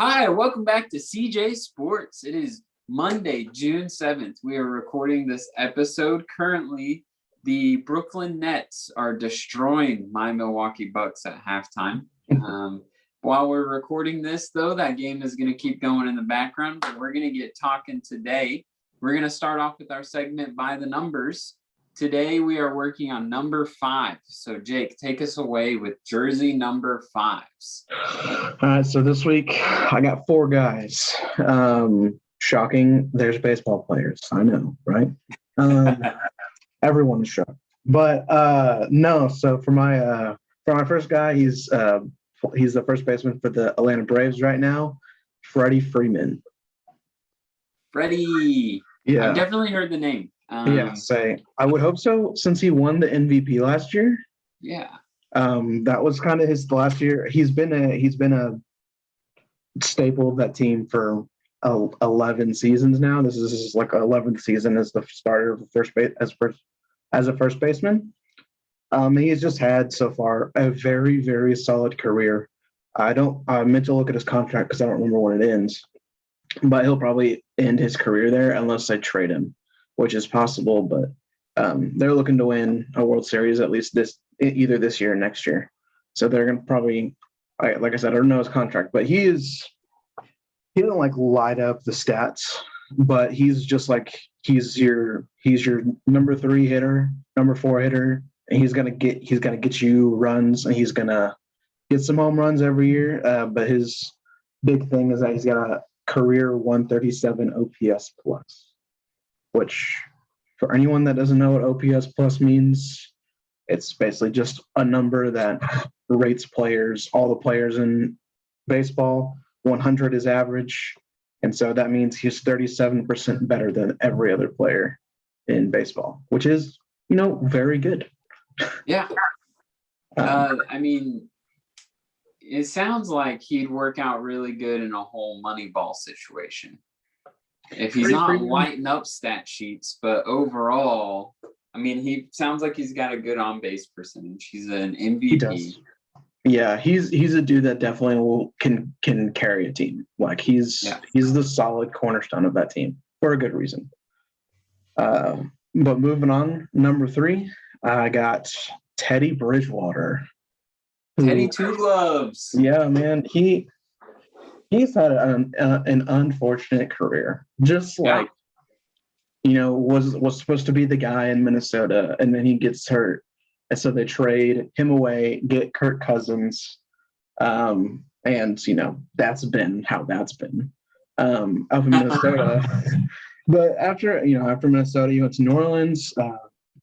Hi, welcome back to CJ Sports. It is Monday, June 7th. We are recording this episode. Currently, the Brooklyn Nets are destroying my Milwaukee Bucks at halftime. While we're recording this, though, that game is going to keep going in the background, but we're going to get talking today. We're going to start off with our segment By the Numbers. Today, we are working on number 5. So, Jake, take us away with jersey number 5s. All right, so this week I got 4 guys. Shocking, there's baseball players. I know, right? Everyone's shocked. But no, so for my first guy, he's the first baseman for the Atlanta Braves right now, Freddie Freeman. Freddie. Yeah. I've definitely heard the name. I would hope so, since he won the MVP last year. Yeah. That was kind of his last year. He's been a staple of that team for 11 seasons now. This is his 11th season as the starter of first base as a first baseman. He's just had so far a very, very solid career. I meant to look at his contract because I don't remember when it ends, but he'll probably end his career there unless they trade him, which is possible. But they're looking to win a World Series at least either this year or next year. So they're going to probably, like I said, I don't know his contract, but he doesn't light up the stats, but he's just he's your number 3 hitter, number 4 hitter, and he's gonna get you runs, and he's gonna get some home runs every year. But his big thing is that he's got a career 137 OPS plus, which for anyone that doesn't know what OPS plus means, it's basically just a number that rates players, all the players in baseball. 100 is average, and so that means he's 37% better than every other player in baseball, which is, very good. Yeah. I mean, it sounds like he'd work out really good in a whole Moneyball situation. If he's not lighting up stat sheets, but overall, I mean, he sounds like he's got a good on-base percentage. He's an MVP. He does. Yeah, he's a dude that definitely can carry a team. He's the solid cornerstone of that team for a good reason. But moving on, number 3, I got Teddy Bridgewater. Teddy Two Gloves. Yeah, man, he's had an unfortunate career. Just was supposed to be the guy in Minnesota, and then he gets hurt. And so they trade him away, get Kirk Cousins, and that's been how that's been up in Minnesota. But after Minnesota, he went to New Orleans,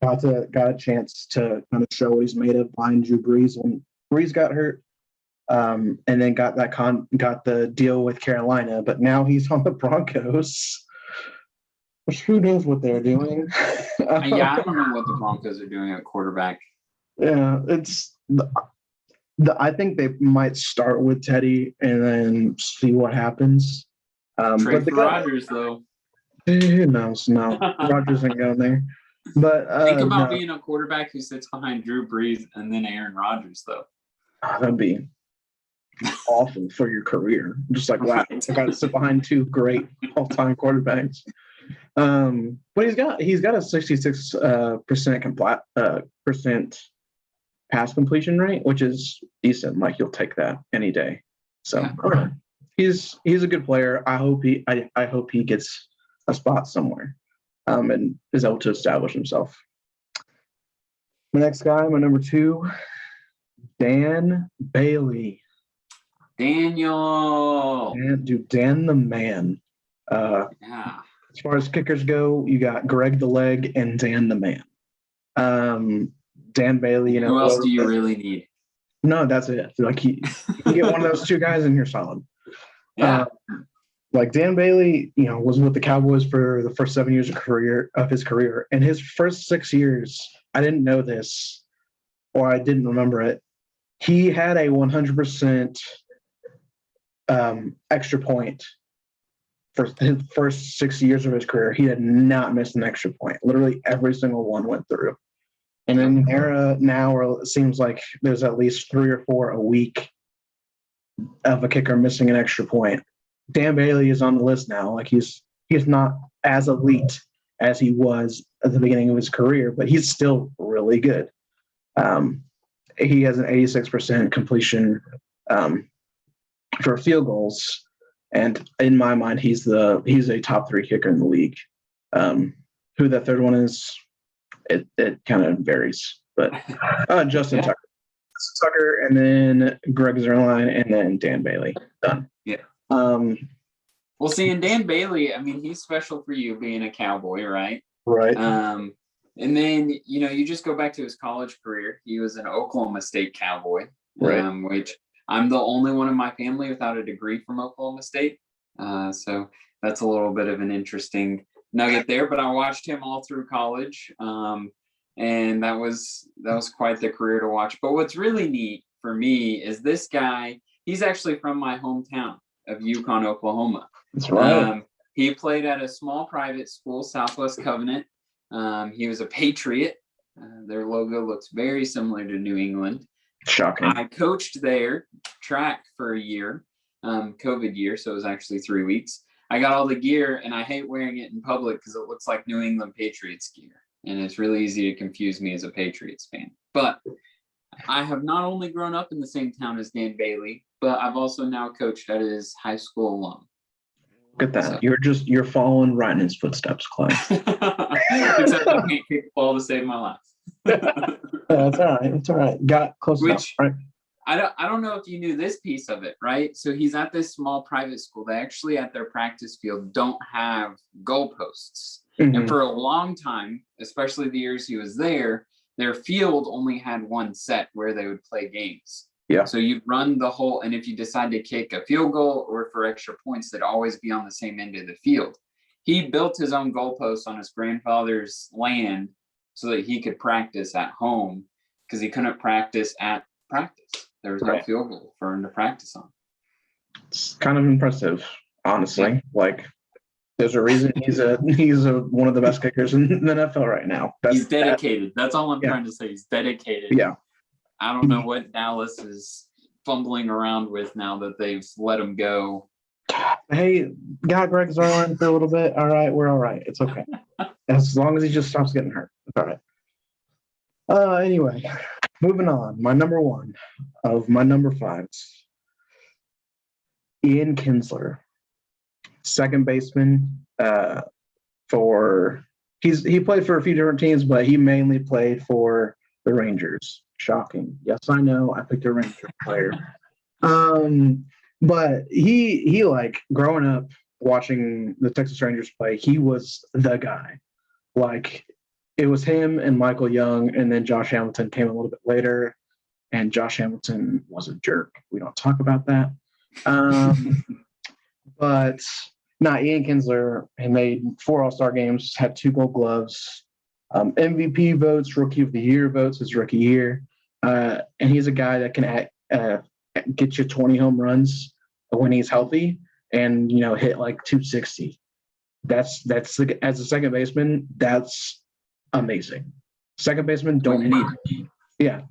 got a chance to kind of show what he's made of behind Drew Brees when Brees got hurt, and then got the deal with Carolina. But now he's on the Broncos. Which who knows what they're doing? Yeah, I don't know what the Broncos are doing at quarterback. Yeah, I think they might start with Teddy and then see what happens. Trade for Rodgers, though. Who knows? No, Rodgers ain't going there. But think about being a quarterback who sits behind Drew Brees and then Aaron Rodgers, though. That'd be awful for your career. Just like, wow, I got to sit behind 2 great all-time quarterbacks. But he's got a 66% percent pass completion rate, which is decent. You'll take that any day. So he's a good player. I hope he gets a spot somewhere, and is able to establish himself. My next guy, my number 2, Dan Bailey. Daniel. Dan the man. Yeah. As far as kickers go, you got Greg the Leg and Dan the Man. Dan Bailey, Who else do you really need? No, that's it. You get one of those 2 guys and you're solid. Yeah. Dan Bailey, was with the Cowboys for the first 7 years of his career. And his first 6 years, I didn't know this, or I didn't remember it. He had a 100% extra point. For his first 6 years of his career, he had not missed an extra point. Literally every single one went through. And in an era now where it seems like there's at least 3 or 4 a week, of a kicker missing an extra point. Dan Bailey is on the list now. Like he's not as elite as he was at the beginning of his career, but he's still really good. He has an 86% completion for field goals, and in my mind, he's a top 3 kicker in the league. Who that third one is, it kind of varies, but Justin Tucker, and then Greg Zerline, and then Dan Bailey. Done. Yeah. Well, see, and Dan Bailey, I mean, he's special for you being a Cowboy, right? Right. And then, you just go back to his college career. He was an Oklahoma State Cowboy, Right. Which I'm the only one in my family without a degree from Oklahoma State. So that's a little bit of an interesting nugget there. But I watched him all through college, and that was quite the career to watch. But what's really neat for me is this guy. He's actually from my hometown of Yukon, Oklahoma. That's right. He played at a small private school, Southwest Covenant. He was a Patriot. Their logo looks very similar to New England. Shocking. I coached there track for a year, COVID year, so it was actually 3 weeks. I got all the gear, and I hate wearing it in public because it looks like New England Patriots gear, and it's really easy to confuse me as a Patriots fan. But I have not only grown up in the same town as Dan Bailey, but I've also now coached at his high school alum. Look at that. So. You're following right in his footsteps, Clay. Except I can't kick the ball to save my life. That's all right. It's all right. Got close enough, right? I don't know if you knew this piece of it, right? So he's at this small private school. They actually at their practice field don't have goalposts. Mm-hmm. And for a long time, especially the years he was there, their field only had one set where they would play games. Yeah. So you'd run the whole, and if you decide to kick a field goal or for extra points, they'd always be on the same end of the field. He built his own goalposts on his grandfather's land so that he could practice at home because he couldn't practice at practice. There was no field goal for him to practice on. It's kind of impressive, honestly. Like, there's a reason he's one of the best kickers in the NFL right now. He's dedicated. That's all I'm trying to say. He's dedicated. Yeah. I don't know what Dallas is fumbling around with now that they've let him go. Hey, got Greg Zerline for a little bit. All right, we're all right. It's okay. As long as he just stops getting hurt. It's all right. Anyway, moving on. My number 1 of my number 5s. Ian Kinsler, second baseman he played for a few different teams, but he mainly played for the Rangers. Shocking. Yes, I know. I picked a Ranger player. But he like growing up watching the Texas Rangers play, he was the guy. Like it was him and Michael Young, and then Josh Hamilton came a little bit later, and Josh Hamilton was a jerk. We don't talk about that. But Ian Kinsler, he made 4 All-Star games, had 2 Gold Gloves, MVP votes, Rookie of the Year votes his rookie year. And he's a guy that can get you 20 home runs when he's healthy and, hit like 260. That's as a second baseman, that's amazing. Second basemen don't hit. Yeah,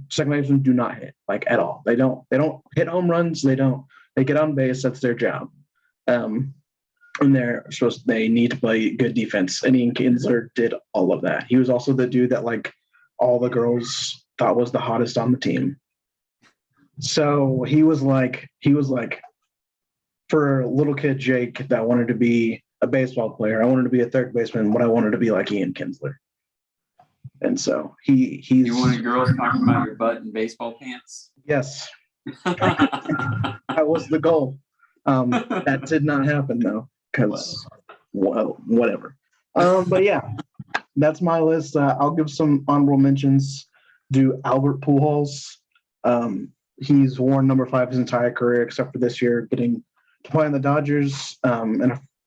second basemen do not hit like at all. They don't hit home runs. They get on base. That's their job. And they need to play good defense. And Ian Kinsler did all of that. He was also the dude that like all the girls thought was the hottest on the team. So he was like for little kid Jake that wanted to be a baseball player, I wanted to be a third baseman, what I wanted to be like Ian Kinsler. And so he's You wanted girls talking about your butt in baseball pants? Yes. That was the goal. That did not happen though, because whatever. But yeah, that's my list. I'll give some honorable mentions. Do Albert Pujols. He's worn number 5 his entire career, except for this year, getting to play on the Dodgers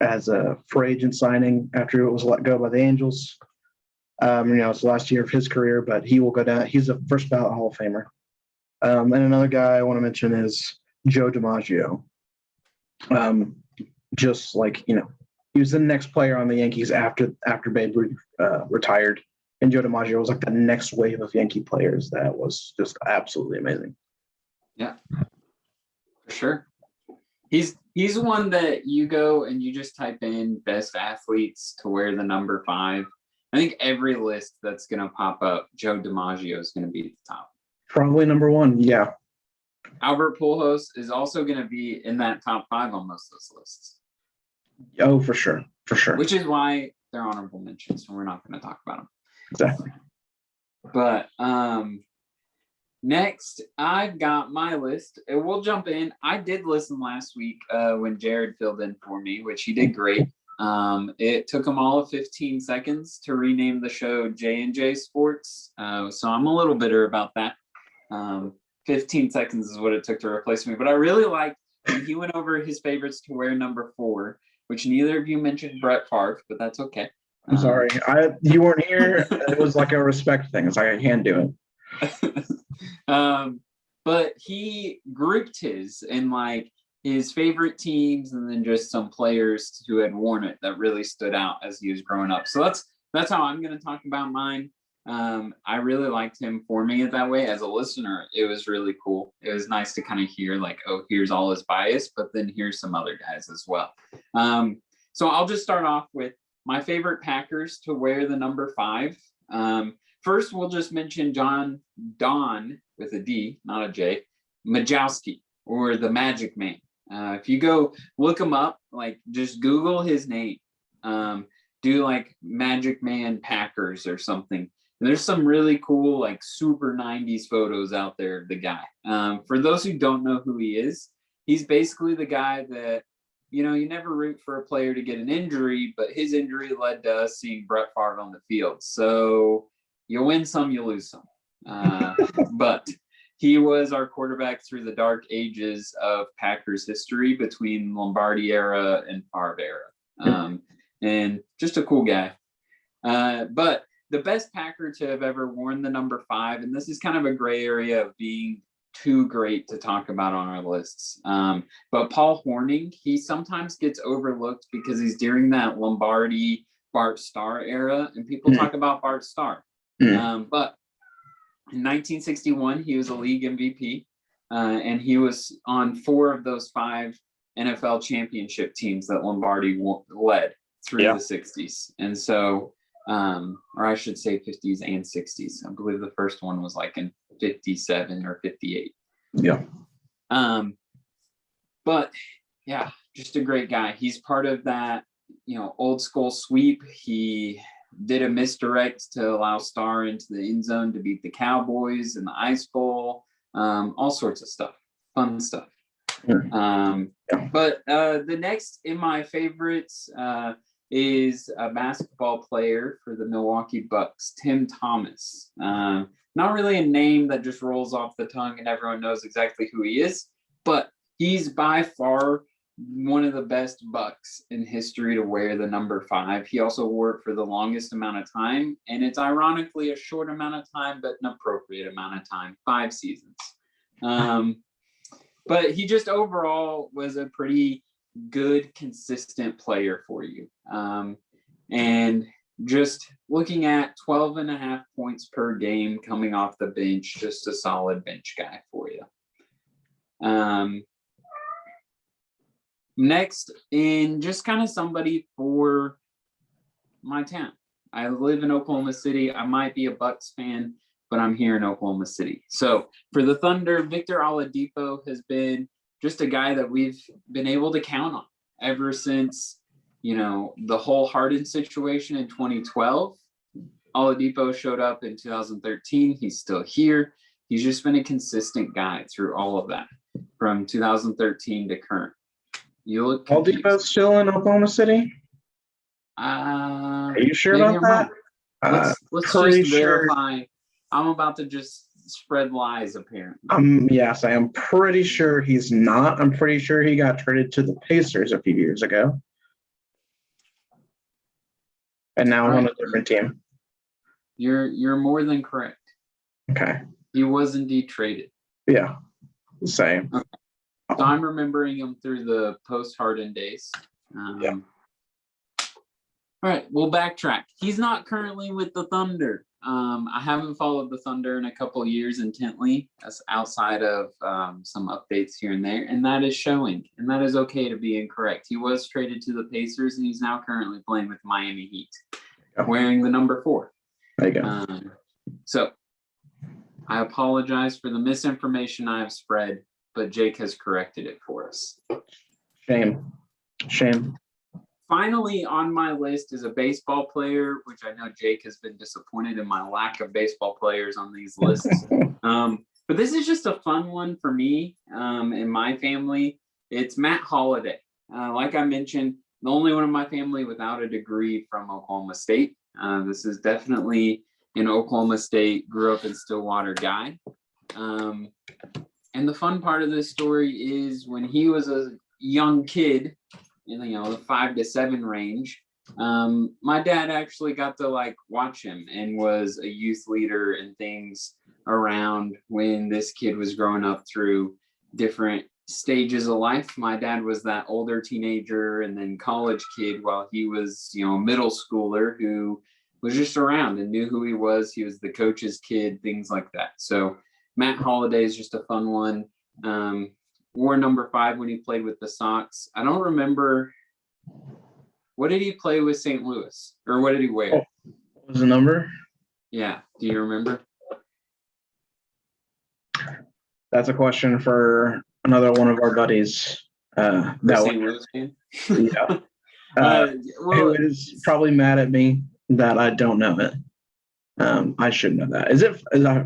as a free agent signing after it was let go by the Angels. It's the last year of his career, but he will go down. He's a first ballot Hall of Famer. And another guy I want to mention is Joe DiMaggio. Just like, he was the next player on the Yankees after Babe Ruth retired. And Joe DiMaggio was like the next wave of Yankee players that was just absolutely amazing. Yeah. For sure. He's one that you go and you just type in best athletes to wear the number 5. I think every list that's going to pop up, Joe DiMaggio is going to be at the top. Probably number 1. Yeah. Albert Pujols is also going to be in that top 5 on most of those lists. Oh, for sure. For sure. Which is why they're honorable mentions, so we're not going to talk about them. Exactly. But next, I've got my list. And we'll jump in. I did listen last week when Jared filled in for me, which he did great. It took him all of 15 seconds to rename the show J&J Sports. So I'm a little bitter about that. 15 seconds is what it took to replace me. But I really liked when he went over his favorites to wear number 4, which neither of you mentioned Brett Favre, but that's okay. I'm sorry. You weren't here. It was like a respect thing. It's like I can't do it. But he grouped his in like his favorite teams and then just some players who had worn it that really stood out as he was growing up. So that's how I'm going to talk about mine. I really liked him forming it that way. As a listener, it was really cool. It was nice to kind of hear like, oh, here's all his bias, but then here's some other guys as well. So I'll just start off with my favorite Packers to wear the number 5. First, we'll just mention Don with a D, not a J, Majkowski, or the Magic Man. If you go look him up, like just Google his name, do like Magic Man Packers or something. And there's some really cool, like super 90s photos out there of the guy. For those who don't know who he is, he's basically the guy that, you know, you never root for a player to get an injury, but his injury led to us seeing Brett Favre on the field. So you win some, you lose some. But he was our quarterback through the dark ages of Packers history between Lombardi era and Favre era. And just a cool guy. But the best Packer to have ever worn the number 5, and this is kind of a gray area of being too great to talk about on our lists. But Paul Hornung, he sometimes gets overlooked because he's during that Lombardi Bart Starr era, and people talk about Bart Starr. But in 1961, he was a league MVP, and he was on 4 of those 5 NFL championship teams that Lombardi led through the 60s. And so, or I should say 50s and 60s. I believe the first one was like in 57 or 58. Yeah. But yeah, just a great guy. He's part of that, you know, old school sweep. He did a misdirect to allow Starr into the end zone to beat the Cowboys in the Ice Bowl. All sorts of stuff, fun stuff. But the next in my favorites is a basketball player for the Milwaukee Bucks, Tim Thomas. Not really a name that just rolls off the tongue and everyone knows exactly who he is, but he's by far one of the best Bucks in history to wear the number 5. He also wore it for the longest amount of time, and it's ironically a short amount of time, but an appropriate amount of time, 5 seasons. But he just overall was a pretty good, consistent player for you. And just looking at 12.5 points per game coming off the bench, just a solid bench guy for you. Next, in just kind of somebody for my town. I live in Oklahoma City. I might be a Bucks fan, but I'm here in Oklahoma City. So for the Thunder, Victor Oladipo has been just a guy that we've been able to count on ever since, you know, the whole Harden situation in 2012. Oladipo showed up in 2013. He's still here. He's just been a consistent guy through all of that from 2013 to current. You look confused. Oladipo's still in Oklahoma City? Are you sure about that? Let's just verify. I'm about to just spread lies, apparently. Yes, I am pretty sure he's not. I'm pretty sure he got traded to the Pacers a few years ago. And now on a different team. You're more than correct. Okay. He was indeed traded. Yeah. Same. Okay. So I'm remembering him through the post-Harden days. All right, we'll backtrack. He's not currently with the Thunder. I haven't followed the Thunder in a couple of years intently, as outside of some updates here and there, and that is showing, and that is okay to be incorrect. He was traded to the Pacers, and he's now currently playing with Miami Heat, wearing the number 4. There you go. So I apologize for the misinformation I have spread, but Jake has corrected it for us. Shame. Finally on my list is a baseball player, which I know Jake has been disappointed in my lack of baseball players on these lists. But this is just a fun one for me and my family. It's Matt Holliday. Like I mentioned, the only one in my family without a degree from Oklahoma State. This is definitely an Oklahoma State, grew up in Stillwater guy. And the fun part of this story is when he was a young kid, in the 5 to 7 range, my dad actually got to watch him and was a youth leader and things around when this kid was growing up through different stages of life. My dad was that older teenager and then college kid, while he was a middle schooler who was just around and knew who he was. He was the coach's kid, things like that. So Matt Holliday is just a fun one. Wore number 5 when he played with the Sox. I don't remember, what did he play with St. Louis, or what did he wear? What was the number? Yeah, do you remember? That's a question for another one of our buddies. St. Louis fan? Yeah. Well, who is probably mad at me that I don't know it. I should know that.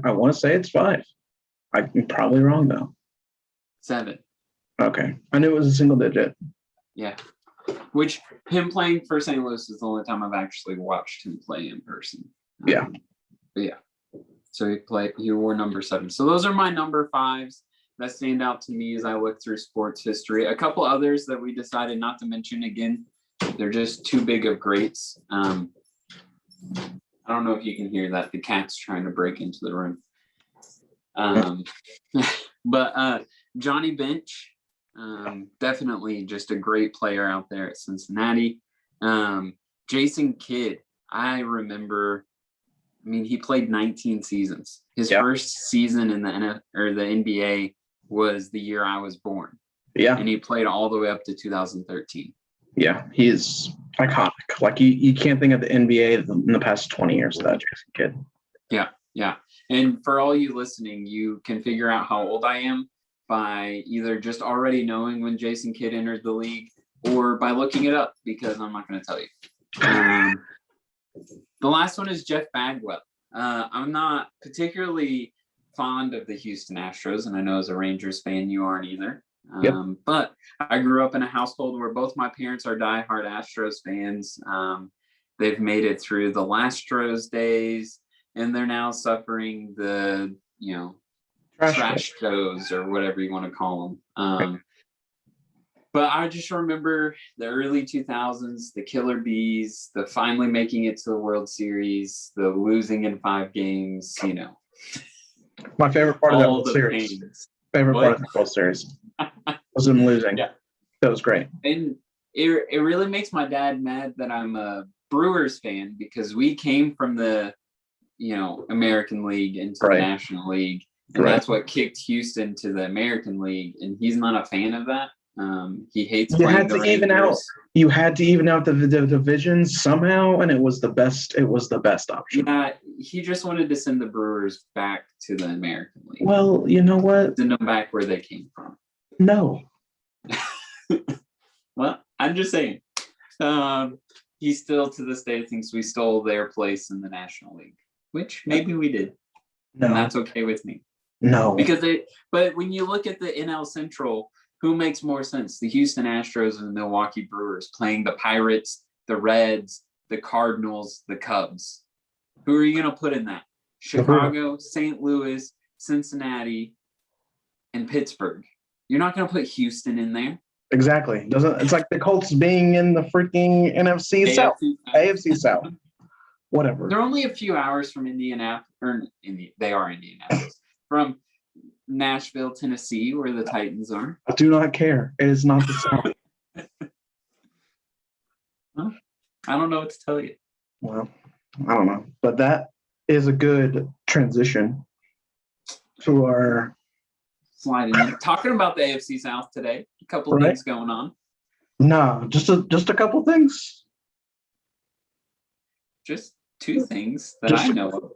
I want to say it's 5. I'm probably wrong though. 7. Okay. I knew it was a single digit. Yeah. Which him playing for St. Louis is the only time I've actually watched him play in person. Yeah. But yeah. So he wore number 7. So those are my number 5s that stand out to me as I look through sports history. A couple others that we decided not to mention, again, they're just too big of greats. I don't know if you can hear that. The cat's trying to break into the room. But Johnny Bench, definitely just a great player out there at Cincinnati. Jason Kidd, I remember, he played 19 seasons. His first season in the NBA was the year I was born. Yeah. And he played all the way up to 2013. Yeah, he is iconic. You can't think of the NBA in the past 20 years without Jason Kidd. Yeah. And for all you listening, you can figure out how old I am by either just already knowing when Jason Kidd entered the league or by looking it up, because I'm not going to tell you. The last one is Jeff Bagwell. I'm not particularly fond of the Houston Astros, and I know as a Rangers fan you aren't either. But I grew up in a household where both my parents are diehard Astros fans. They've made it through the Lastros days, and they're now suffering the, trash shows or whatever you want to call them. But I just remember the early 2000s, the Killer Bees, the finally making it to the World Series, the losing in 5 games, My favorite part of that World Series. Favorite part of the World Series was them losing. Yeah. That was great. And it really makes my dad mad that I'm a Brewers fan, because we came from the, American League into the National League. And that's what kicked Houston to the American League. And he's not a fan of that. He hates playing the Rangers. You had to even out the divisions somehow, and it was the best option. Yeah, he just wanted to send the Brewers back to the American League. Well, you know what? Send them back where they came from. No. Well, I'm just saying. He still to this day thinks we stole their place in the National League, which maybe we did. No. And that's okay with me. No. But when you look at the NL Central, who makes more sense? The Houston Astros and the Milwaukee Brewers playing the Pirates, the Reds, the Cardinals, the Cubs. Who are you going to put in that? Chicago, St. Louis, Cincinnati, and Pittsburgh. You're not going to put Houston in there. Exactly. It's like the Colts being in the freaking NFC South. AFC South. Whatever. They're only a few hours from Indianapolis, they are Indianapolis, from Nashville, Tennessee, where the Titans are. I do not care. It is not the South. Well, I don't know what to tell you. Well, I don't know. But that is a good transition to our sliding in. Talking about the AFC South today. A couple right. things going on. No, just a couple things. Just two things that I know of.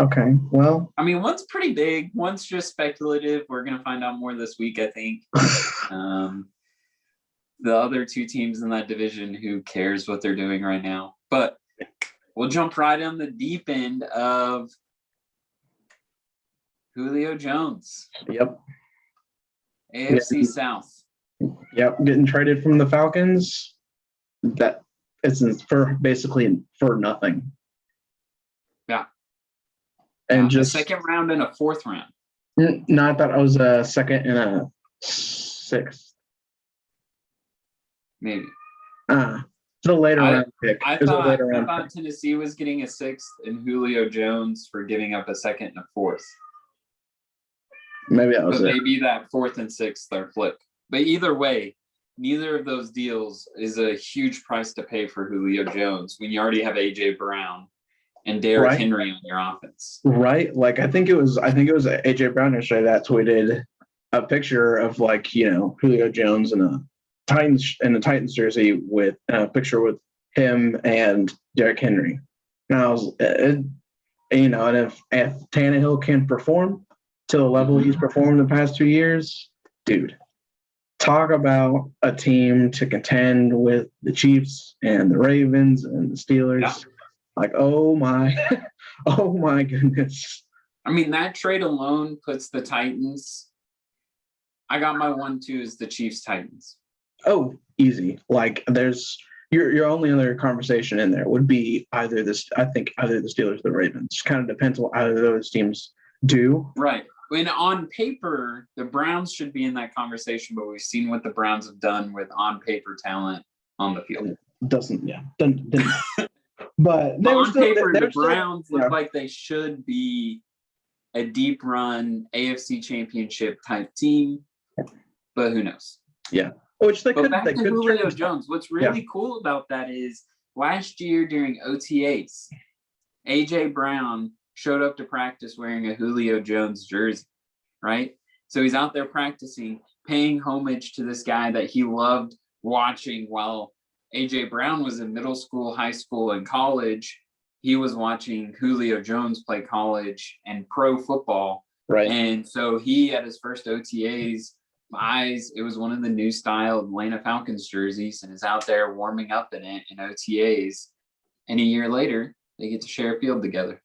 Okay, well. I mean, one's pretty big. One's just speculative. We're going to find out more this week, I think. The other two teams in that division, who cares what they're doing right now? But we'll jump right on the deep end of Julio Jones. Yep. AFC South. Yep, getting traded from the Falcons. That isn't for basically for nothing. Yeah. And just a second round and a fourth round. No, I thought it was a second and a sixth. Maybe. The later round pick. I thought Tennessee was getting a sixth and Julio Jones for giving up a second and a fourth. Maybe that was it. Maybe that fourth and sixth are flipped. But either way, neither of those deals is a huge price to pay for Julio Jones when you already have A.J. Brown and Derrick Henry on your offense. Right. Like I think it was A.J. Brown yesterday that tweeted a picture of Julio Jones in a Titans jersey with a picture with him and Derrick Henry. And I was, and if Tannehill can perform to the level he's performed the past 2 years, dude, talk about a team to contend with the Chiefs and the Ravens and the Steelers. Yeah. Like, oh my goodness. I mean, that trade alone puts the Titans. I got my 1-2 is the Chiefs Titans. Oh, easy. Like there's your only other conversation in there would be either the Steelers or the Ravens. Kind of depends what either of those teams do. Right. When on paper, the Browns should be in that conversation, but we've seen what the Browns have done with on paper talent on the field. Doesn't. But on paper, the Browns look like they should be a deep run AFC championship type team, but who knows? Yeah. Which they could. Back to Julio Jones. What's really cool about that is last year during OTAs, A.J. Brown showed up to practice wearing a Julio Jones jersey, right? So he's out there practicing, paying homage to this guy that he loved watching while A.J. Brown was in middle school, high school, and college. He was watching Julio Jones play college and pro football. Right. And so he, at his first OTAs, it was one of the new style Atlanta Falcons jerseys and is out there warming up in it in OTAs. And a year later, they get to share a field together.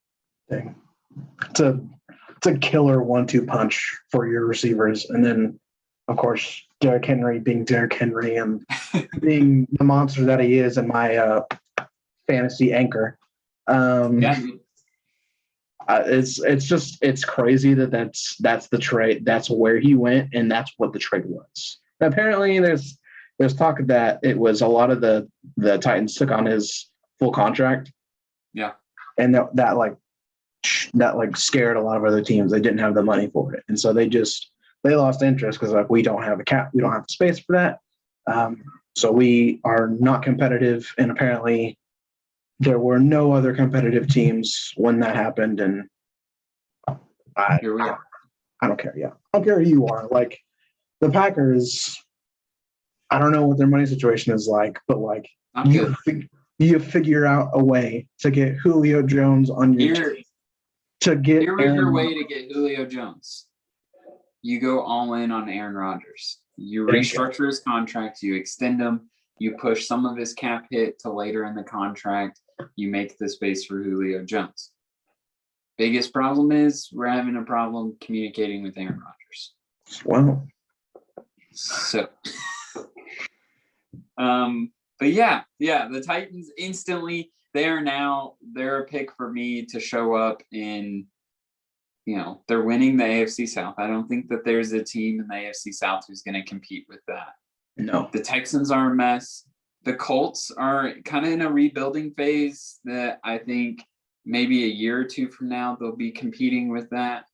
Dang. It's a killer 1-2 punch for your receivers. And then, of course, Derrick Henry being Derrick Henry and being the monster that he is in my fantasy anchor. It's crazy that's the trade. That's where he went, and that's what the trade was. Apparently, there's talk that it was a lot of the Titans took on his full contract. Yeah, and that scared a lot of other teams. They didn't have the money for it, and so they lost interest because we don't have a cap, we don't have the space for that. So we are not competitive, and apparently there were no other competitive teams when that happened. And here we are. I don't care. Yeah, I don't care who you are. Like the Packers, I don't know what their money situation is like, but like you figure out a way to get Julio Jones on your team. Here is your way to get Julio Jones. You go all in on Aaron Rodgers. You restructure his contract. You extend him. You push some of his cap hit to later in the contract. You make the space for Julio Jones. Biggest problem is we're having a problem communicating with Aaron Rodgers. Wow. So, but yeah, the Titans instantly, they're a pick for me to show up in, they're winning the AFC South. I don't think that there's a team in the AFC South who's going to compete with that. No. The Texans are a mess. The Colts are kind of in a rebuilding phase that I think maybe a year or two from now they'll be competing with that.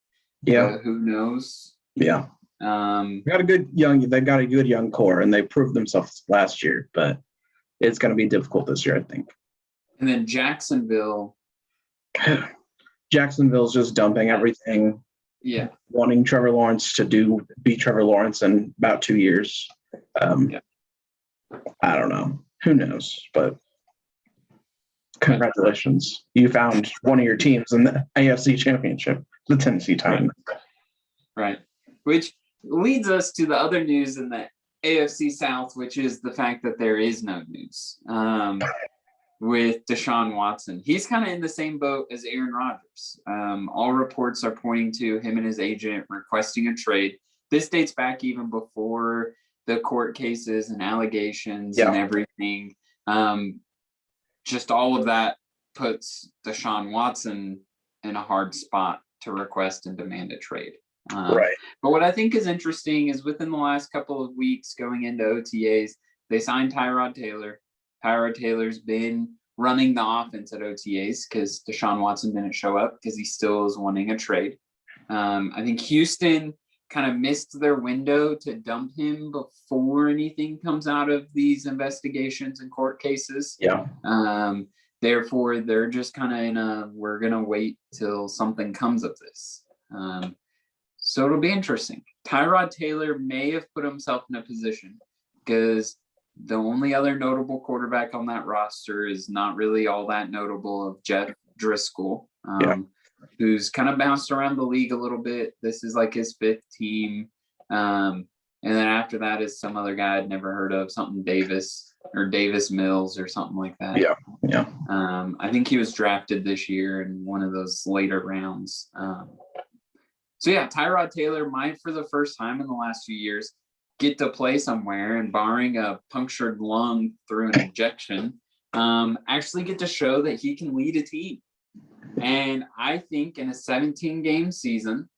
Yeah. Who knows? Yeah. They got a good young core, and they proved themselves last year, but it's going to be difficult this year, I think. And then Jacksonville. Jacksonville's just dumping everything. Yeah. Wanting Trevor Lawrence to be Trevor Lawrence in about 2 years. I don't know. Who knows? But congratulations. You found one of your teams in the AFC Championship, the Tennessee Titans. Right. Which leads us to the other news in the AFC South, which is the fact that there is no news with Deshaun Watson. He's kind of in the same boat as Aaron Rodgers. All reports are pointing to him and his agent requesting a trade. This dates back even before the court cases and allegations and everything. Just all of that puts Deshaun Watson in a hard spot to request and demand a trade. Right. But what I think is interesting is within the last couple of weeks going into OTAs, they signed Tyrod Taylor. Tyrod Taylor's been running the offense at OTAs because Deshaun Watson didn't show up because he still is wanting a trade. I think Houston kind of missed their window to dump him before anything comes out of these investigations and court cases. Yeah. Therefore, they're just kind of we're going to wait till something comes of this. So it'll be interesting. Tyrod Taylor may have put himself in a position because the only other notable quarterback on that roster is not really all that notable of Jeff Driscoll, who's kind of bounced around the league a little bit. This is like his 5th team. And then after that is some other guy I'd never heard of, something Davis Mills or something like that. Yeah. I think he was drafted this year in one of those later rounds. So Tyrod Taylor might, for the first time in the last few years, get to play somewhere and, barring a punctured lung through an injection, actually get to show that he can lead a team. And I think in a 17-game season,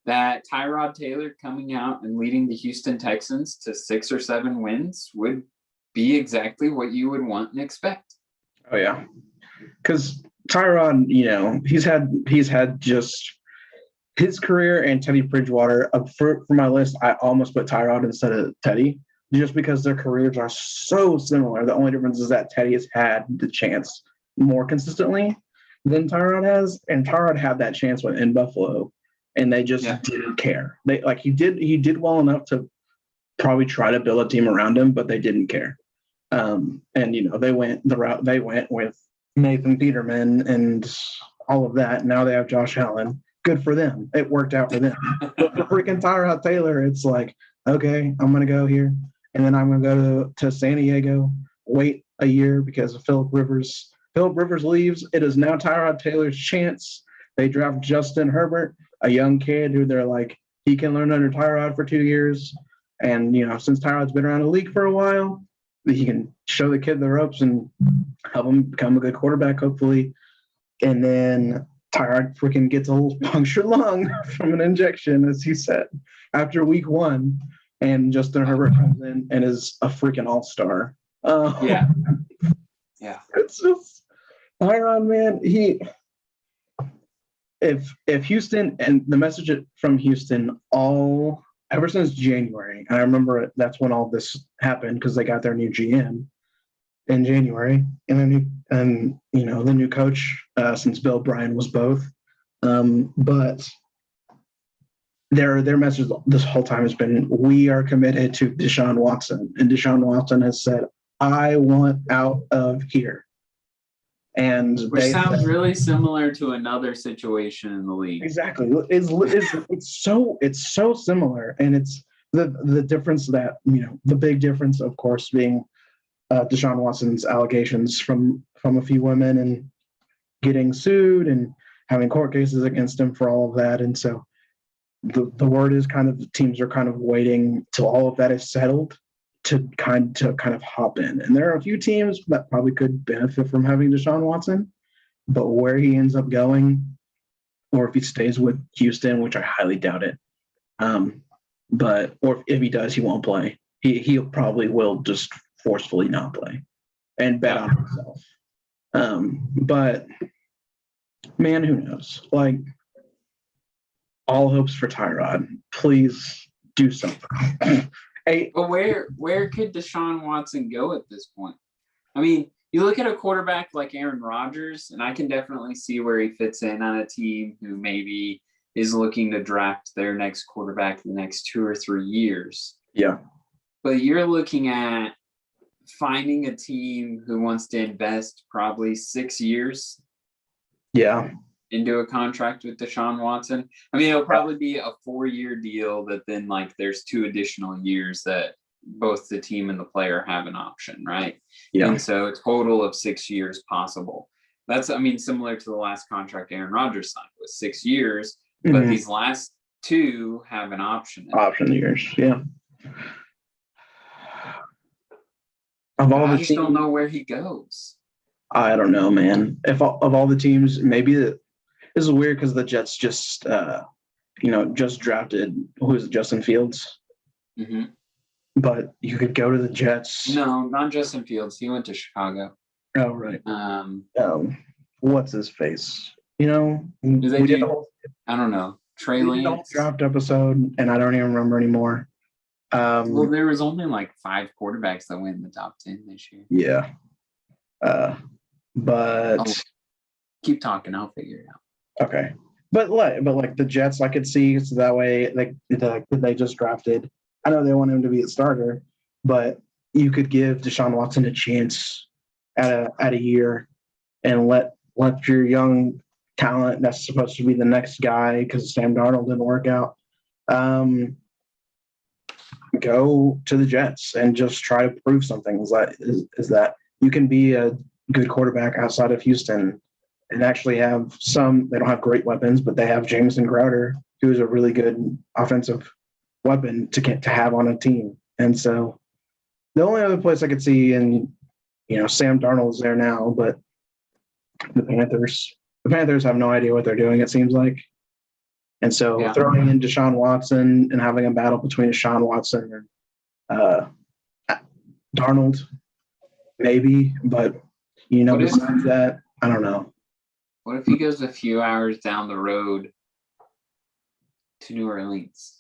that Tyrod Taylor coming out and leading the Houston Texans to 6 or 7 wins would be exactly what you would want and expect. Oh yeah, because Tyrod, he's had just his career and Teddy Bridgewater. For my list, I almost put Tyrod instead of Teddy, just because their careers are so similar. The only difference is that Teddy has had the chance more consistently than Tyrod has, and Tyrod had that chance in Buffalo, and they just didn't care. He did well enough to probably try to build a team around him, but they didn't care. And they went the route they went with Nathan Peterman and all of that. Now they have Josh Allen. Good for them. It worked out for them. But for freaking Tyrod Taylor, it's like, okay, I'm going to go here, and then I'm going to go to San Diego, wait a year because of Phillip Rivers. Phillip Rivers leaves. It is now Tyrod Taylor's chance. They draft Justin Herbert, a young kid who they're like, he can learn under Tyrod for 2 years. And, since Tyrod's been around the league for a while, he can show the kid the ropes and help him become a good quarterback, hopefully. And then Tyrod freaking gets a little punctured lung from an injection, as he said, after week 1. And Justin Herbert comes in and is a freaking all-star. Yeah. It's just Tyrod, man. If Houston, and the message from Houston ever since January, and I remember that's when all this happened because they got their new GM in January, and the new coach since Bill Bryan was both. But their message this whole time has been, we are committed to Deshaun Watson, and Deshaun Watson has said, I want out of here. Which sounds really similar to another situation in the league. Exactly. It's so similar, and it's the difference that the big difference, of course, being Deshaun Watson's allegations from a few women and getting sued and having court cases against him for all of that. And so the word is teams are kind of waiting till all of that is settled to kind of hop in. And there are a few teams that probably could benefit from having Deshaun Watson, but where he ends up going, or if he stays with Houston, which I highly doubt it, or if he does, he won't play. He probably will just forcefully not play and bet on himself. But man, who knows? All hopes for Tyrod. Please do something. But where could Deshaun Watson go at this point? I mean, You look at a quarterback like Aaron Rodgers, and I can definitely see where he fits in on a team who maybe is looking to draft their next quarterback the next 2 or 3 years. Yeah. But you're looking at finding a team who wants to invest probably 6 years Yeah. into a contract with Deshaun Watson. I mean, it'll probably be a 4-year deal that then like there's 2 additional years that both the team and the player have an option, right? Yeah. And so a total of 6 years possible. That's, I mean, similar to the last contract Aaron Rodgers signed was 6 years, but these last 2 have an option. Option years, yeah. Of all I the just teams, don't know where he goes. I don't know, man. If of all the teams, maybe this is weird because the Jets just just drafted who's Justin Fields. Mm-hmm. But you could go to the Jets. No, not Justin Fields. He went to Chicago. Oh, right. What's his face? I don't know. Trey Lance. The whole draft episode, and I don't even remember anymore. Well, there was only like 5 quarterbacks that went in the top 10 this year. Yeah. But keep talking. I'll figure it out. Okay. But like the Jets, I could see so that way they just drafted. I know they want him to be a starter, but you could give Deshaun Watson a chance at a year and let your young talent that's supposed to be the next guy because Sam Darnold didn't work out. Go to the Jets and just try to prove something. Is that you can be a good quarterback outside of Houston and actually have they don't have great weapons, but they have Jamison Crowder, who's a really good offensive weapon to have on a team. And so the only other place I could see, and Sam Darnold's there now, but the Panthers have no idea what they're doing, it seems like. And so throwing in Deshaun Watson and having a battle between Deshaun Watson and Darnold, maybe, but besides that, I don't know. What if he goes a few hours down the road to New Orleans?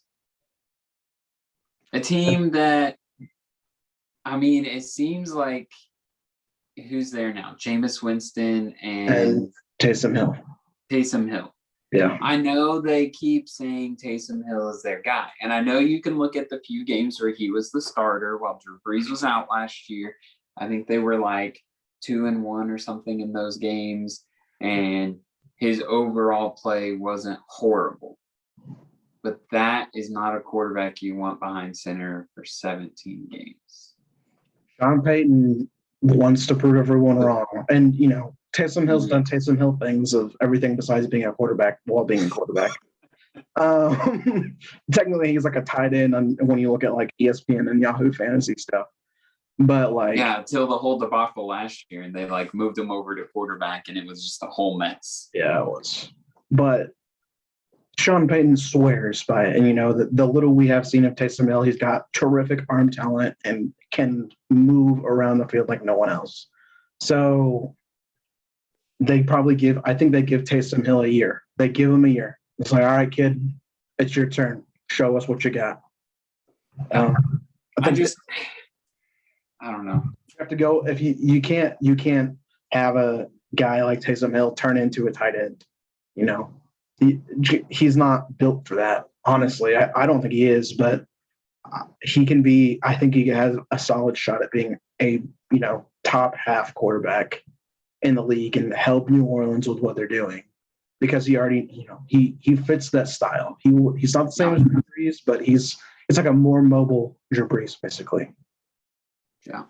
A team that, I mean, it seems like who's there now? Jameis Winston and Taysom Hill. Yeah. I know they keep saying Taysom Hill is their guy. And I know you can look at the few games where he was the starter while Drew Brees was out last year. I think they were like 2-1 or something in those games. And his overall play wasn't horrible. But that is not a quarterback you want behind center for 17 games. Sean Payton wants to prove everyone wrong. And, Taysom Hill's done Taysom Hill things of everything besides being a quarterback while being a quarterback. Technically, he's like a tight end when you look at like ESPN and Yahoo Fantasy stuff. But until the whole debacle last year, and they like moved him over to quarterback, and it was just a whole mess. Yeah, it was. But Sean Payton swears by it, and the little we have seen of Taysom Hill, he's got terrific arm talent and can move around the field like no one else. So they probably give Taysom Hill a year. They give him a year. It's like, all right, kid, it's your turn. Show us what you got. I don't know. You have to go if you can't have a guy like Taysom Hill turn into a tight end. He's not built for that. Honestly, I don't think he is, but he can be. I think he has a solid shot at being a top half quarterback in the league and help New Orleans with what they're doing because he already he fits that style. He's not the same as Drew Brees, but it's like a more mobile Drew Brees basically. Yeah.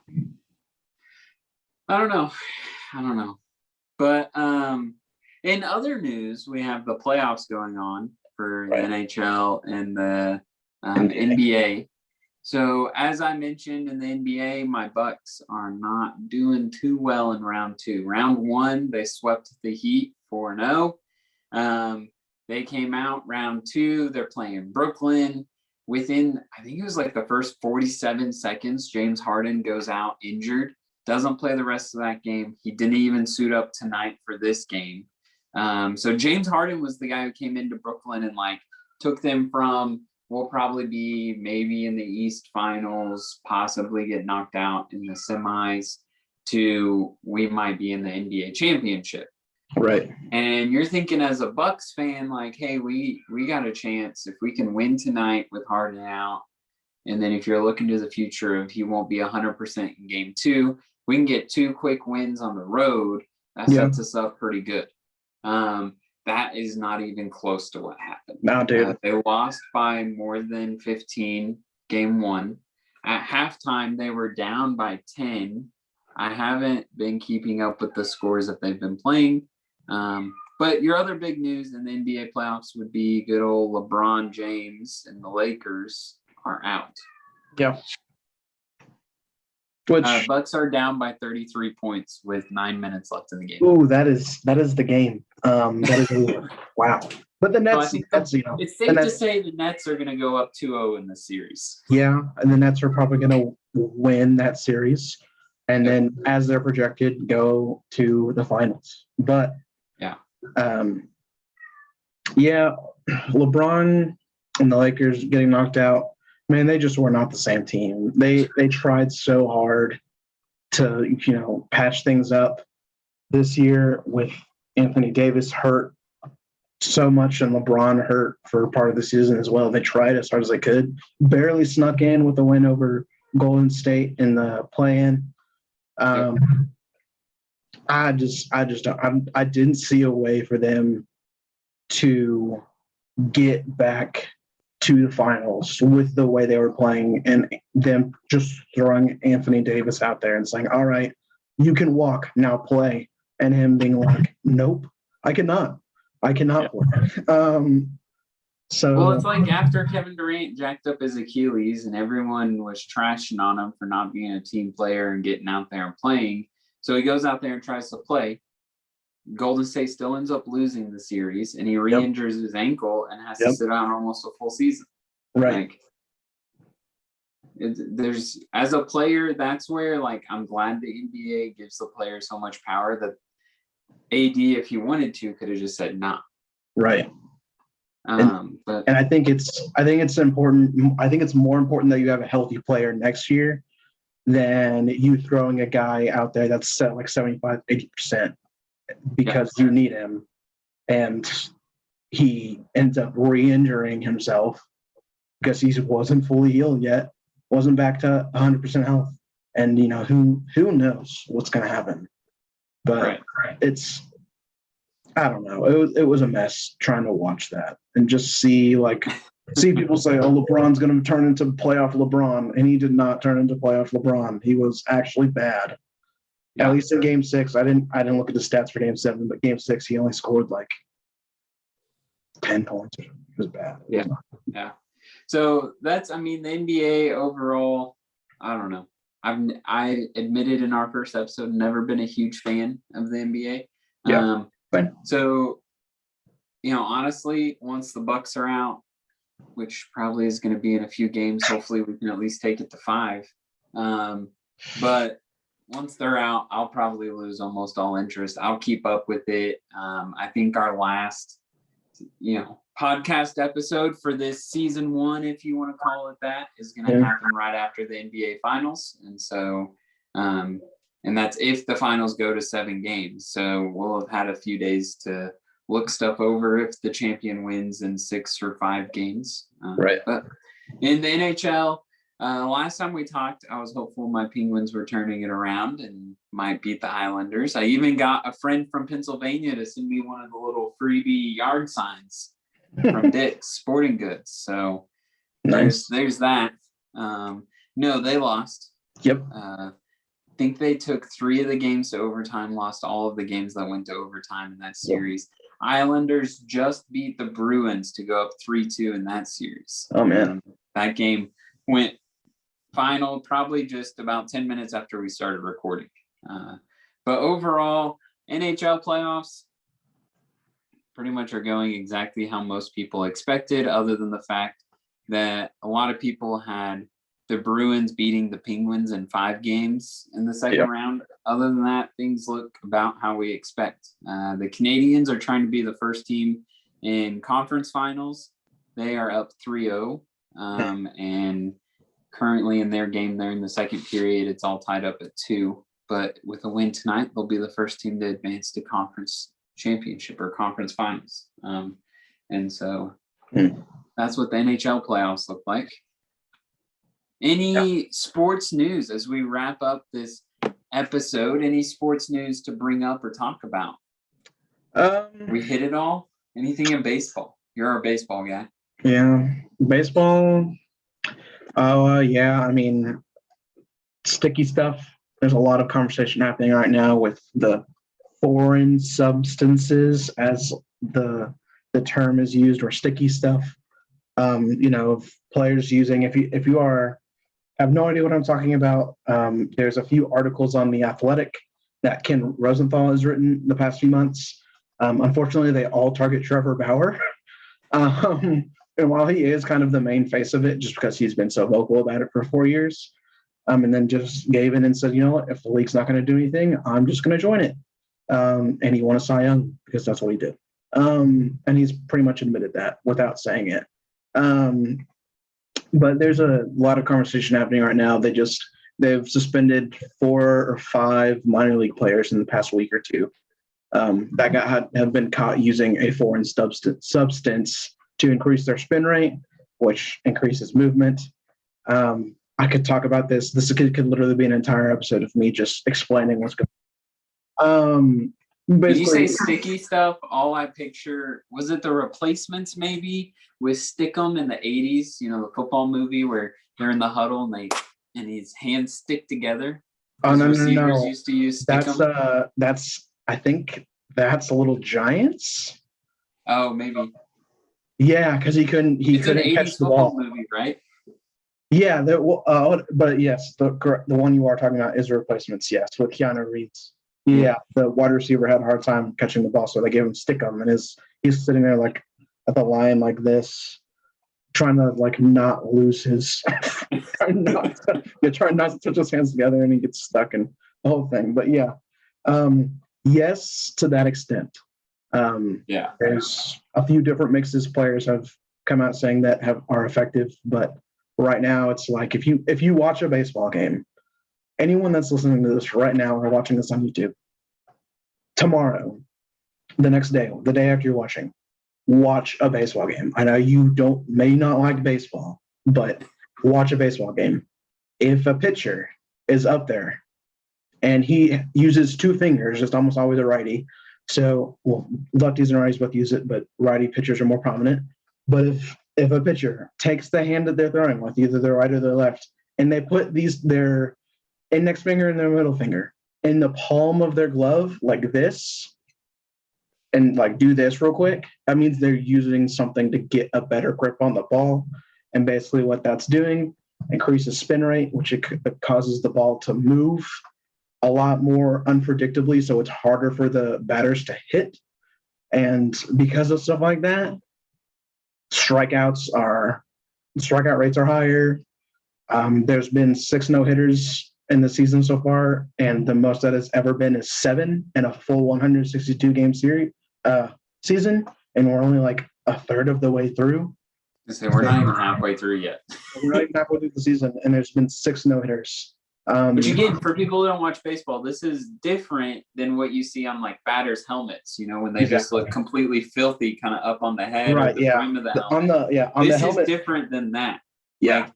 I don't know. But in other news, we have the playoffs going on for the NHL and the NBA. So as I mentioned in the NBA, my Bucks are not doing too well in round 2. Round 1, they swept the Heat 4-0. They came out round 2. They're playing Brooklyn. Within, I think it was like the first 47 seconds, James Harden goes out injured, doesn't play the rest of that game. He didn't even suit up tonight for this game. So James Harden was the guy who came into Brooklyn and like took them from we'll probably be maybe in the East Finals, possibly get knocked out in the semis, to we might be in the NBA championship. Right. And you're thinking as a Bucks fan, like, hey, we got a chance if we can win tonight with Harden out. And then if you're looking to the future of he won't be 100% in game 2, we can get 2 quick wins on the road. That sets us up pretty good. That is not even close to what happened. No, dude. They lost by more than 15 game 1. At halftime, they were down by 10. I haven't been keeping up with the scores that they've been playing. But your other big news in the NBA playoffs would be good old LeBron James and the Lakers are out. Yeah. Which Bucks are down by 33 points with 9 minutes left in the game. Ooh, that is the game. That is wow. But the Nets, So I think it's safe to say the Nets are going to go up 2-0 in the series. Yeah, and the Nets are probably going to win that series, and then as they're projected, go to the finals. But LeBron and the Lakers getting knocked out. Man, they just were not the same team. They tried so hard to patch things up this year with Anthony Davis hurt so much and LeBron hurt for part of the season as well. They tried as hard as they could, barely snuck in with the win over Golden State in the play-in. I didn't see a way for them to get back to the finals with the way they were playing and them just throwing Anthony Davis out there and saying, all right, you can walk, now play. And him being like, nope, I cannot play. Well, it's like after Kevin Durant jacked up his Achilles and everyone was trashing on him for not being a team player and getting out there and playing. So he goes out there and tries to play. Golden State still ends up losing the series, and he re-injures his ankle and has to sit out almost a full season. Right. There's as a player, that's where I'm glad the NBA gives the player so much power that AD, if he wanted to, could have just said nah. Right. But I think it's important. I think it's more important that you have a healthy player next year than you throwing a guy out there that's set like 75, 80%. Because you need him, and he ends up re-injuring himself because he wasn't fully healed yet, wasn't back to 100% health, and who knows what's going to happen. But I don't know. It was a mess trying to watch that and just see people say, "Oh, LeBron's going to turn into playoff LeBron," and he did not turn into playoff LeBron. He was actually bad. Yeah. At least in Game 6, I didn't look at the stats for Game 7, but Game 6 he only scored 10 points. It was bad. Yeah. So that's the NBA overall. I don't know. I admitted in our first episode never been a huge fan of the NBA. Yeah. So honestly, once the Bucks are out, which probably is going to be in a few games, hopefully we can at least take it to 5. But once they're out, I'll probably lose almost all interest. I'll keep up with it. I think our last, podcast episode for this season 1, if you want to call it that, is going to happen right after the NBA finals. And so, and that's if the finals go to 7 games. So we'll have had a few days to look stuff over if the champion wins in 6 or 5 games. Right. But in the NHL, last time we talked, I was hopeful my Penguins were turning it around and might beat the Islanders. I even got a friend from Pennsylvania to send me one of the little freebie yard signs from Dick's Sporting Goods. So there's that. No, they lost. Yep. I think they took 3 of the games to overtime, lost all of the games that went to overtime in that series. Yep. Islanders just beat the Bruins to go up 3-2 in that series. Oh, man. That game went final probably just about 10 minutes after we started recording. But overall, NHL playoffs pretty much are going exactly how most people expected, other than the fact that a lot of people had the Bruins beating the Penguins in 5 games in the second round. Other than that, things look about how we expect. The Canadians are trying to be the first team in conference finals. They are up 3-0, and currently in their game, they're in the second period. It's all tied up at 2. but with a win tonight, they'll be the first team to advance to conference championship or conference finals. And so that's what the NHL playoffs look like. Any sports news as we wrap up this episode? Any sports news to bring up or talk about? We hit it all. Anything in baseball? You're our baseball guy. Yeah, baseball. Yeah. I mean, sticky stuff. There's a lot of conversation happening right now with the foreign substances, as the term is used, or sticky stuff. Of players using. If you have no idea what I'm talking about, there's a few articles on The Athletic that Ken Rosenthal has written the past few months. Unfortunately, they all target Trevor Bauer. And while he is kind of the main face of it, just because he's been so vocal about it for 4 years, and then just gave in and said, you know what, if the league's not going to do anything, I'm just going to join it. And he won a Cy Young because that's what he did. And he's pretty much admitted that without saying it. But there's a lot of conversation happening right now. They've suspended 4 or 5 minor league players in the past week or two that have been caught using a foreign substance to increase their spin rate, which increases movement. I could talk about this. This could literally be an entire episode of me just explaining what's going on. When you say sticky stuff, all I picture, was it The Replacements maybe with Stickum in the 80s, the football movie where they're in the huddle and his hands stick together? Oh, no. Receivers used to use Stickum. I think that's Little Giants. Oh, maybe. Yeah, because he couldn't catch the ball. Movie, right? Yeah, but yes, the one you are talking about is Replacements. Yes, with Keanu Reeves. Yeah, the wide receiver had a hard time catching the ball, so they gave him Stickum, and he's sitting there like at the line like this, trying to like not lose his, trying not to touch his hands together, and he gets stuck and the whole thing. But yeah, yes, to that extent. There's a few different mixes. Players have come out saying that are effective, but right now it's like if you watch a baseball game, anyone that's listening to this right now or watching this on YouTube, tomorrow, the next day, the day after you're watch a baseball game. I know you may not like baseball, but watch a baseball game. If a pitcher is up there and he uses 2 fingers, it's almost always a righty. So, lefties and righties both use it, but righty pitchers are more prominent. But if a pitcher takes the hand that they're throwing with, either their right or their left, and they put their index finger and their middle finger in the palm of their glove like this, and like do this real quick, that means they're using something to get a better grip on the ball. And basically what that's doing increases spin rate, which it causes the ball to move a lot more unpredictably, so it's harder for the batters to hit. And because of stuff like that, strikeout rates are higher. There's been 6 no-hitters in the season so far, and the most that has ever been is 7 in a full 162 game season, and we're only like a third of the way through. We're not even halfway through yet. We're not even halfway through the season, and there's been 6 no-hitters. Which again, for people who don't watch baseball, this is different than what you see on like batters' helmets. When they just look completely filthy, kind of up on the head, right? Or the brim of the helmet. On this the helmet, is different than that. Yeah.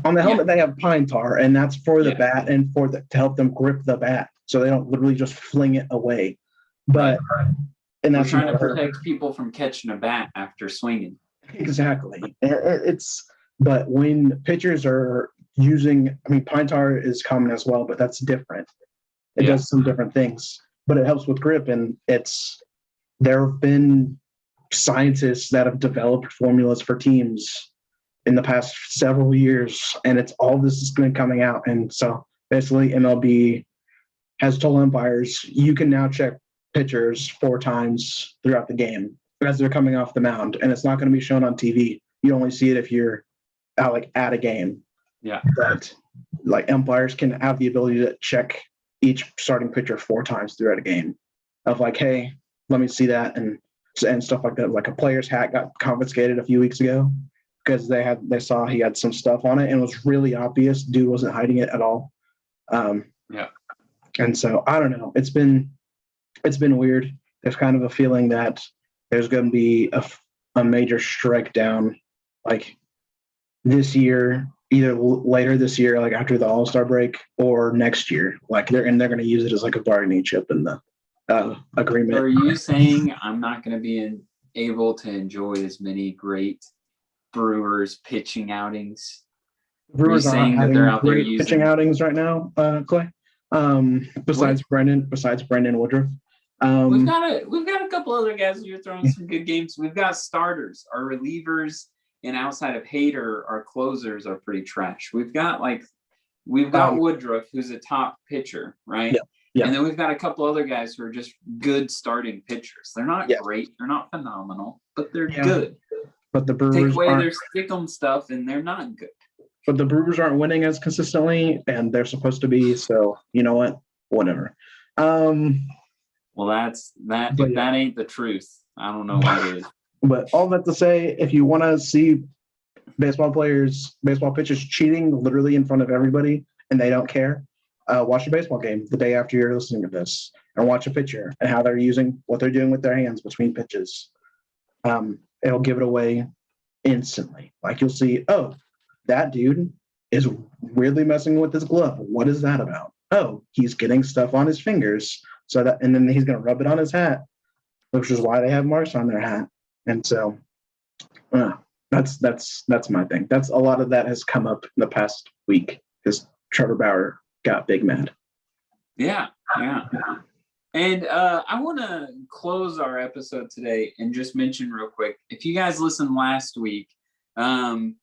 On the helmet, they have pine tar, and that's for the bat and to help them grip the bat, so they don't literally just fling it away. But and that's trying to protect people from catching a bat after swinging. Exactly. But when pitchers are using, pine tar is common as well, but that's different. It does some different things, but it helps with grip. And there have been scientists that have developed formulas for teams in the past several years, and all this has been coming out. And so basically MLB has told umpires, you can now check pitchers 4 times throughout the game as they're coming off the mound, and it's not going to be shown on TV. You only see it if you're at a game. Yeah. But like umpires can have the ability to check each starting pitcher 4 times throughout a game of like, hey, let me see that, and stuff like that. Like a player's hat got confiscated a few weeks ago because they saw he had some stuff on it, and it was really obvious. Dude wasn't hiding it at all. Yeah. And so I don't know. It's been weird. There's kind of a feeling that there's going to be a major strike down, like this year, either later this year, like after the All-Star break, or next year. Like they're going to use it as like a bargaining chip in the agreement. So are you saying I'm not going to be able to enjoy as many great Brewers pitching outings? Brewers aren't saying that having they're out there great using pitching outings right now, Clay. Besides Brendan Woodruff. We've got a couple other guys who are throwing some good games. We've got starters. Our relievers and outside of Hader, our closers are pretty trash. We've got Woodruff, who's a top pitcher, right? Yeah. Yeah. And then we've got a couple other guys who are just good starting pitchers. They're not great, they're not phenomenal, but they're good. But the Brewers take away their stick-em stuff, and they're not good. But the Brewers aren't winning as consistently, and they're supposed to be. So you know what? Whatever. Well, that's that. If that ain't the truth, I don't know what is. But all that to say, if you want to see baseball pitchers cheating literally in front of everybody, and they don't care, watch a baseball game the day after you're listening to this, and watch a pitcher and how they're using what they're doing with their hands between pitches. It'll give it away instantly. Like you'll see, oh, that dude is weirdly messing with his glove. What is that about? Oh, he's getting stuff on his fingers. And then he's going to rub it on his hat, which is why they have marks on their hat. And so that's my thing. That's a lot of that has come up in the past week because Trevor Bauer got big mad. Yeah. And I want to close our episode today and just mention real quick, if you guys listened last week, Jared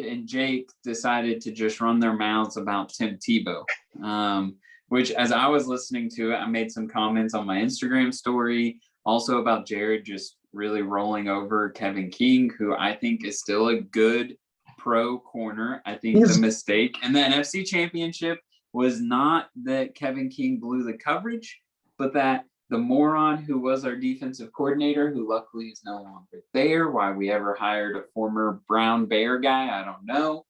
and Jake decided to just run their mouths about Tim Tebow, which as I was listening to it, I made some comments on my Instagram story, also about Jared just really rolling over Kevin King, who I think is still a good pro corner. I think the mistake in the NFC Championship was not that Kevin King blew the coverage, but that the moron who was our defensive coordinator, who luckily is no longer there, why we ever hired a former Brown Bear guy, I don't know.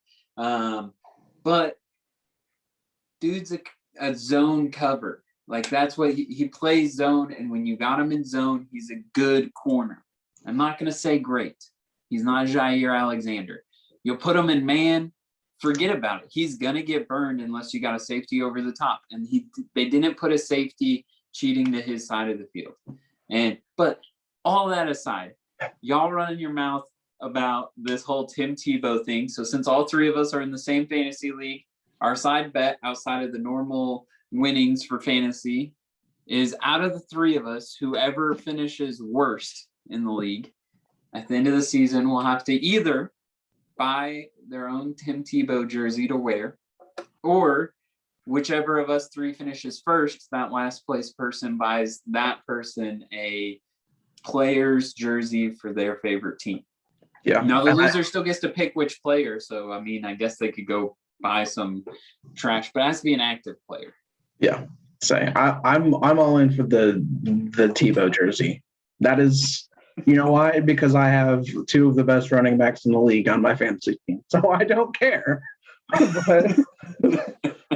But dude's a zone cover. Like that's what he plays zone, and when you got him in zone, he's a good corner. I'm not going to say great. He's not Jair Alexander. You'll put him in man, forget about it. He's going to get burned unless you got a safety over the top. And they didn't put a safety cheating to his side of the field. But all that aside, y'all running your mouth about this whole Tim Tebow thing. So since all three of us are in the same fantasy league, our side bet outside of the normal winnings for fantasy is out of the three of us, whoever finishes worst in the league at the end of the season will have to either buy their own Tim Tebow jersey to wear, or whichever of us three finishes first, that last place person buys that person a player's jersey for their favorite team. Yeah. Now the loser still gets to pick which player. So, I mean, I guess they could go buy some trash, but it has to be an active player. Yeah. So I'm all in for the Tebow jersey. That is, you know why? Because I have two of the best running backs in the league on my fantasy team. So I don't care.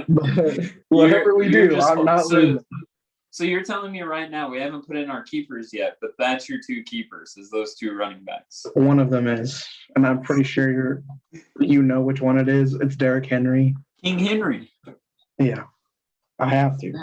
but whatever we do, I'm not losing. So you're telling me right now we haven't put in our keepers yet, but that's your two keepers, is those two running backs. One of them is, and I'm pretty sure you know which one it is. It's Derrick Henry. King Henry. Yeah, I have to.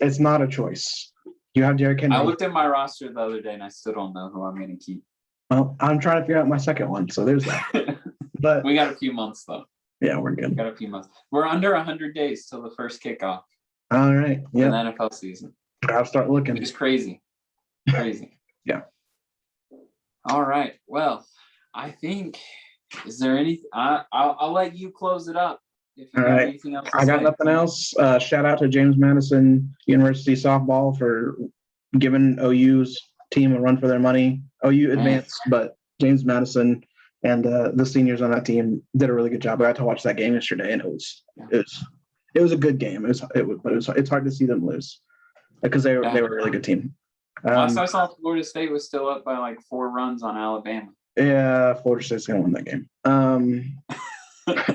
It's not a choice. You have Derrick Henry. I looked at my roster the other day, and I still don't know who I'm going to keep. Well, I'm trying to figure out my second one, so there's that. But we got a few months, though. Yeah, we're good. We got a few months. We're under 100 days till the first kickoff. All right. Yeah. The NFL season. I'll start looking. It's crazy. Crazy. Yeah. All right. Well, I think, is there anything? I'll let you close it up. If you have anything else to I got nothing else. Shout out to James Madison University softball for giving OU's team a run for their money. OU advanced, but James Madison and the seniors on that team did a really good job. I got to watch that game yesterday, and it was a good game. It's hard to see them lose because they were a really good team. Last I saw, Florida State was still up by like 4 runs on Alabama. Yeah, Florida State's gonna win that game.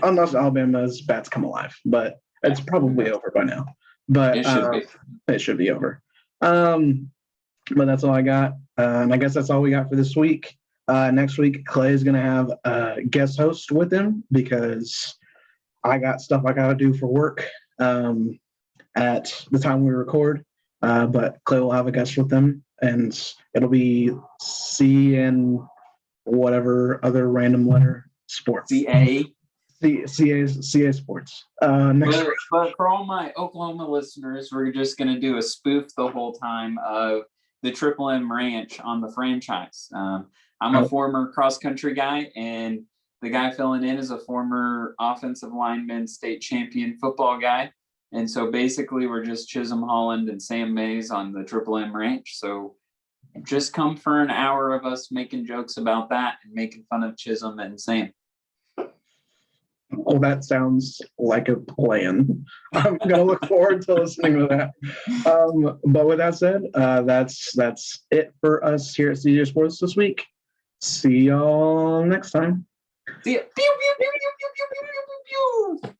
Unless Alabama's bats come alive. But It's probably over by now, but It should be. it should be over. But that's all I got. And I guess that's all we got for this week. Next week, Clay is going to have a guest host with him because I got stuff I got to do for work at the time we record. But Clay will have a guest with them, and it'll be C and whatever other random letter sports. CA. CA Sports. But for all my Oklahoma listeners, we're just going to do a spoof the whole time of the Triple M Ranch on the franchise. I'm a former cross-country guy, and the guy filling in is a former offensive lineman, state champion football guy. And so basically we're just Chisholm Holland and Sam Mays on the Triple M Ranch. So just come for an hour of us making jokes about that and making fun of Chisholm and Sam. Well, that sounds like a plan. I'm gonna look forward to listening to that. But with that said, that's it for us here at CJ Sports this week. See y'all next time. See ya. Pew, pew, pew, pew, pew, pew, pew, pew, pew.